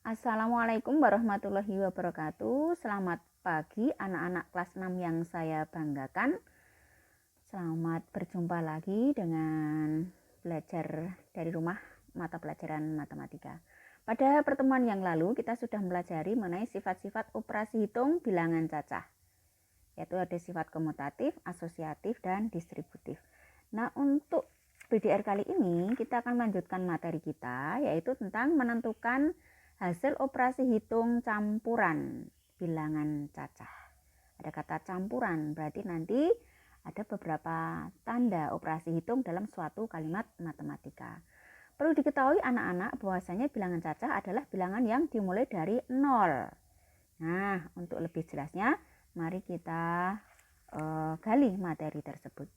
Assalamualaikum warahmatullahi wabarakatuh. Selamat pagi anak-anak kelas 6 yang saya banggakan. Selamat berjumpa lagi dengan belajar dari rumah mata pelajaran matematika. Pada pertemuan yang lalu kita sudah mempelajari mengenai sifat-sifat operasi hitung bilangan cacah. Yaitu ada sifat komutatif, asosiatif, dan distributif. Nah, untuk BDR kali ini kita akan melanjutkan materi kita, yaitu tentang menentukan hasil operasi hitung campuran bilangan cacah. Ada kata campuran, berarti nanti ada beberapa tanda operasi hitung dalam suatu kalimat matematika. Perlu diketahui anak-anak bahwasanya bilangan cacah adalah bilangan yang dimulai dari 0. Nah, untuk lebih jelasnya, mari kita gali materi tersebut.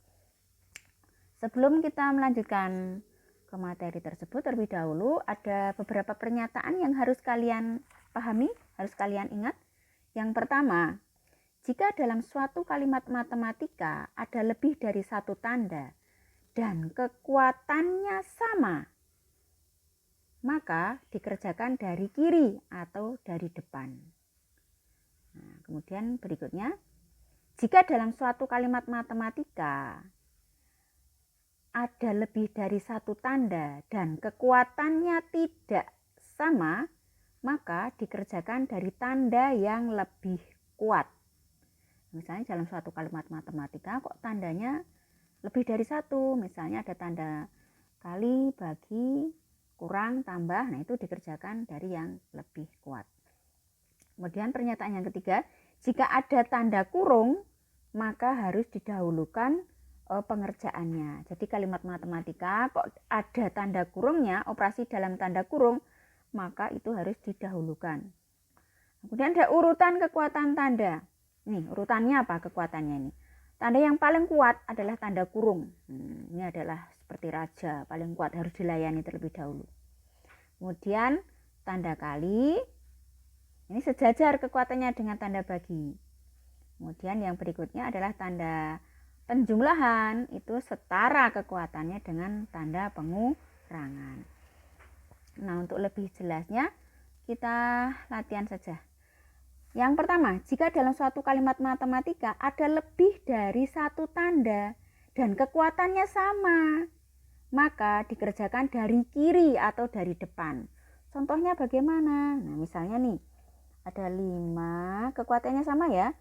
Sebelum kita melanjutkan ke materi tersebut, terlebih dahulu ada beberapa pernyataan yang harus kalian pahami, harus kalian ingat. Yang pertama, jika dalam suatu kalimat matematika ada lebih dari satu tanda dan kekuatannya sama, maka dikerjakan dari kiri atau dari depan. Nah, kemudian berikutnya, jika dalam suatu kalimat matematika ada lebih dari satu tanda dan kekuatannya tidak sama, maka dikerjakan dari tanda yang lebih kuat. Misalnya dalam suatu kalimat matematika kok tandanya lebih dari satu, misalnya ada tanda kali, bagi, kurang, tambah, nah itu dikerjakan dari yang lebih kuat. Kemudian pernyataan yang ketiga, jika ada tanda kurung, maka harus didahulukan pengerjaannya. Jadi kalimat matematika kok ada tanda kurungnya, operasi dalam tanda kurung, maka itu harus didahulukan. Kemudian ada urutan kekuatan tanda. Nih, urutannya apa kekuatannya ini? Tanda yang paling kuat adalah tanda kurung. Ini adalah seperti raja, paling kuat, harus dilayani terlebih dahulu. Kemudian tanda kali, ini sejajar kekuatannya dengan tanda bagi. Kemudian yang berikutnya adalah tanda penjumlahan, itu setara kekuatannya dengan tanda pengurangan. Nah, untuk lebih jelasnya kita latihan saja. Yang pertama, jika dalam suatu kalimat matematika ada lebih dari satu tanda dan kekuatannya sama, maka dikerjakan dari kiri atau dari depan. Contohnya bagaimana? Nah, misalnya nih, ada 5, kekuatannya sama ya.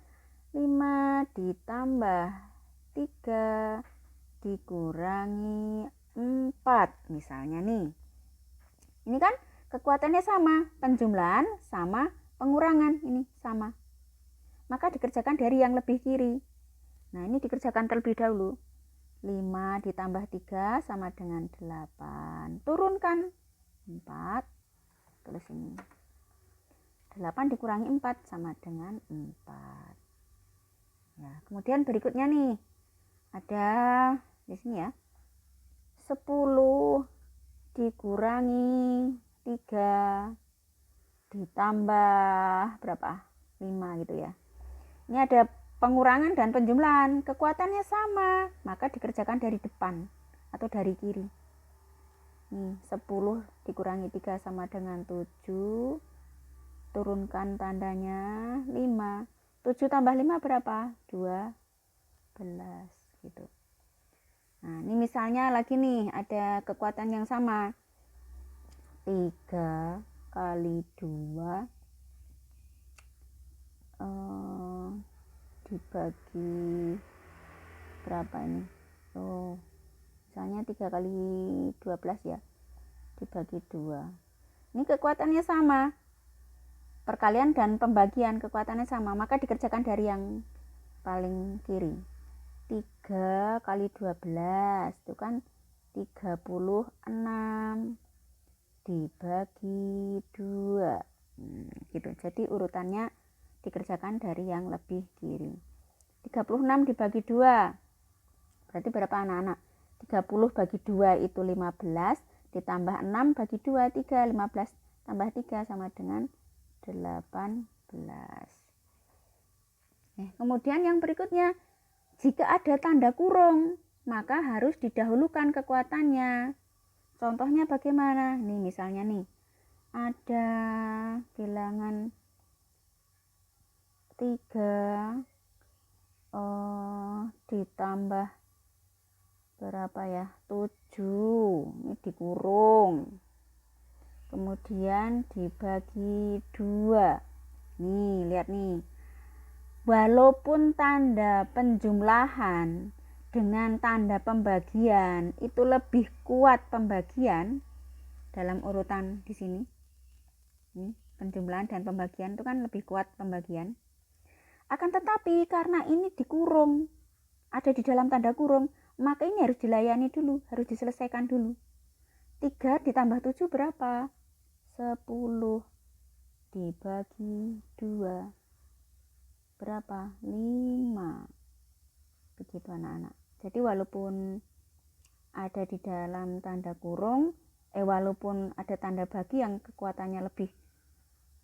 5 ditambah 3 dikurangi 4 misalnya nih. Ini kan kekuatannya sama, penjumlahan sama pengurangan ini sama. Maka dikerjakan dari yang lebih kiri. Nah, ini dikerjakan terlebih dahulu. 5 ditambah 3 sama dengan 8. Turunkan 4. Tulis ini. 8 dikurangi 4 sama dengan 4. Ya, kemudian berikutnya nih, ada di sini ya, 10 dikurangi 3 ditambah berapa? 5 gitu ya. Ini ada pengurangan dan penjumlahan, kekuatannya sama, maka dikerjakan dari depan atau dari kiri. Nih, 10 dikurangi 3 sama dengan 7, turunkan tandanya 5. 7 tambah 5 berapa? 12 gitu. Nah, ini misalnya lagi nih, ada kekuatan yang sama. 3 kali 2 dibagi berapa ini? Misalnya 3 kali 12 ya, dibagi 2. Ini kekuatannya sama. Perkalian dan pembagian kekuatannya sama, maka dikerjakan dari yang paling kiri. 3 kali 12 itu kan 36 dibagi 2. Gitu. Jadi urutannya dikerjakan dari yang lebih kiri. 36 dibagi 2 berarti berapa anak-anak? 30 bagi 2 itu 15, ditambah 6 bagi 2 3, 15 tambah 3 sama dengan 18. Kemudian yang berikutnya, jika ada tanda kurung, maka harus didahulukan kekuatannya. Contohnya bagaimana? Nih misalnya nih, ada bilangan 3 ditambah berapa ya, 7, ini dikurung, kemudian dibagi 2. Nih lihat nih, walaupun tanda penjumlahan dengan tanda pembagian itu lebih kuat pembagian dalam urutan di sini, ini penjumlahan dan pembagian itu kan lebih kuat pembagian, akan tetapi karena ini dikurung, ada di dalam tanda kurung, maka ini harus dilayani dulu, harus diselesaikan dulu. 3 ditambah 7 berapa? 10 dibagi 2 berapa? 5. Begitu anak-anak. Jadi walaupun ada di dalam tanda kurung, walaupun ada tanda bagi yang kekuatannya lebih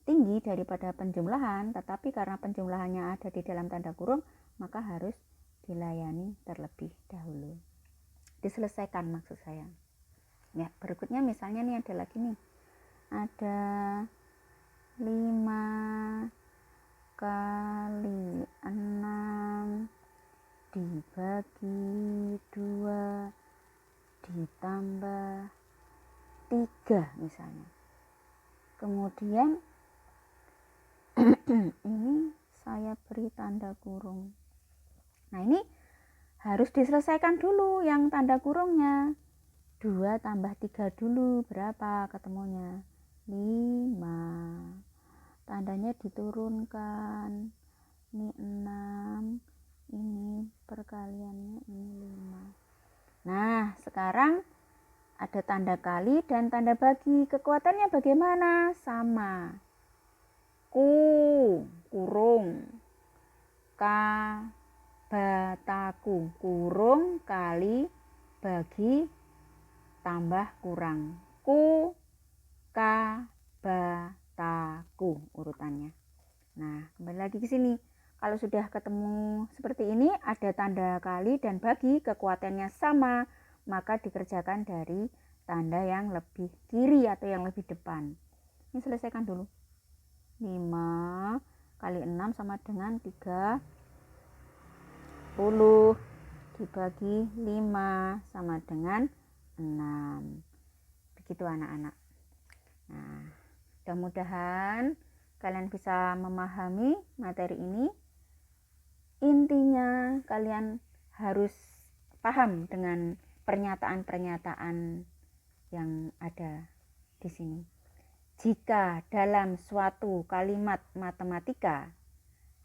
tinggi daripada penjumlahan, tetapi karena penjumlahannya ada di dalam tanda kurung, maka harus dilayani terlebih dahulu, diselesaikan maksud saya. Ya, berikutnya misalnya nih ada lagi nih, ada 5 kali 6 dibagi 2 ditambah 3 misalnya. Kemudian ini saya beri tanda kurung. Nah ini harus diselesaikan dulu yang tanda kurungnya. 2 tambah 3 dulu berapa ketemunya? 5. Tandanya diturunkan. Ini 6. Ini perkaliannya ini 5. Nah sekarang ada tanda kali dan tanda bagi. Kekuatannya bagaimana? Sama. Kurung. Bataku, kurung kali bagi tambah kurang, bataku urutannya. Nah kembali lagi ke sini, kalau sudah ketemu seperti ini, ada tanda kali dan bagi, kekuatannya sama, maka dikerjakan dari tanda yang lebih kiri atau yang lebih depan. Ini selesaikan dulu. 5 kali 6 sama dengan 30 dibagi 5 sama dengan 6. Begitu anak-anak. Nah, mudah-mudahan kalian bisa memahami materi ini. Intinya kalian harus paham dengan pernyataan-pernyataan yang ada di sini. Jika dalam suatu kalimat matematika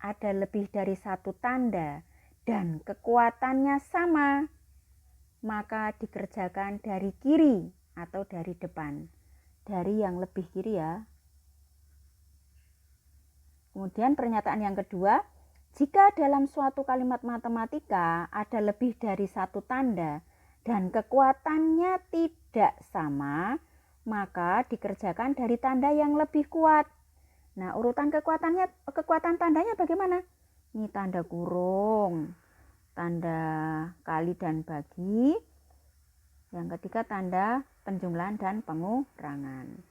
ada lebih dari satu tanda dan kekuatannya sama, maka dikerjakan dari kiri atau dari depan. Dari yang lebih kiri ya. Kemudian pernyataan yang kedua, jika dalam suatu kalimat matematika ada lebih dari satu tanda dan kekuatannya tidak sama, maka dikerjakan dari tanda yang lebih kuat. Nah, urutan kekuatan tandanya bagaimana? Ini tanda kurung, tanda kali dan bagi. Yang ketiga tanda penjumlahan dan pengurangan.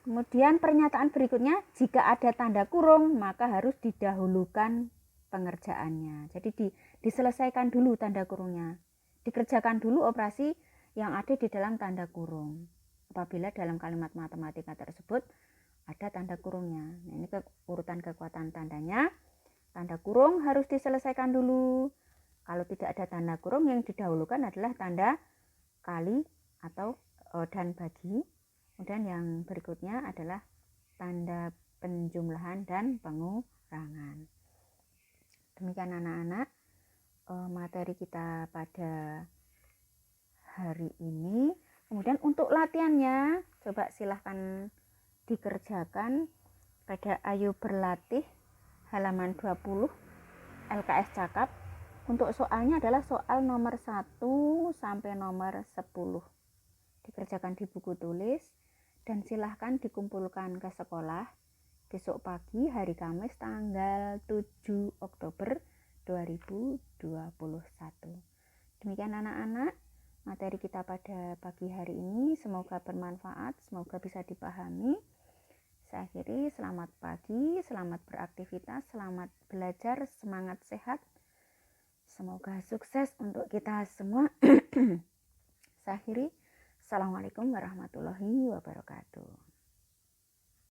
Kemudian pernyataan berikutnya, jika ada tanda kurung, maka harus didahulukan pengerjaannya. Jadi diselesaikan dulu tanda kurungnya. Dikerjakan dulu operasi yang ada di dalam tanda kurung. Apabila dalam kalimat matematika tersebut ada tanda kurungnya. Nah, ini urutan kekuatan tandanya. Tanda kurung harus diselesaikan dulu. Kalau tidak ada tanda kurung, yang didahulukan adalah tanda kali atau dan bagi. Kemudian yang berikutnya adalah tanda penjumlahan dan pengurangan. Demikian anak-anak materi kita pada hari ini. Kemudian untuk latihannya, coba silahkan dikerjakan pada Ayo Berlatih halaman 20 LKS Cakap. Untuk soalnya adalah soal nomor 1 sampai nomor 10. Dikerjakan di buku tulis dan silahkan dikumpulkan ke sekolah besok pagi hari Kamis tanggal 7 Oktober 2021. Demikian anak-anak materi kita pada pagi hari ini, semoga bermanfaat, semoga bisa dipahami. Saya akhiri, selamat pagi, selamat beraktivitas, selamat belajar, semangat sehat. Semoga sukses untuk kita semua. Saya akhiri, assalamualaikum warahmatullahi wabarakatuh.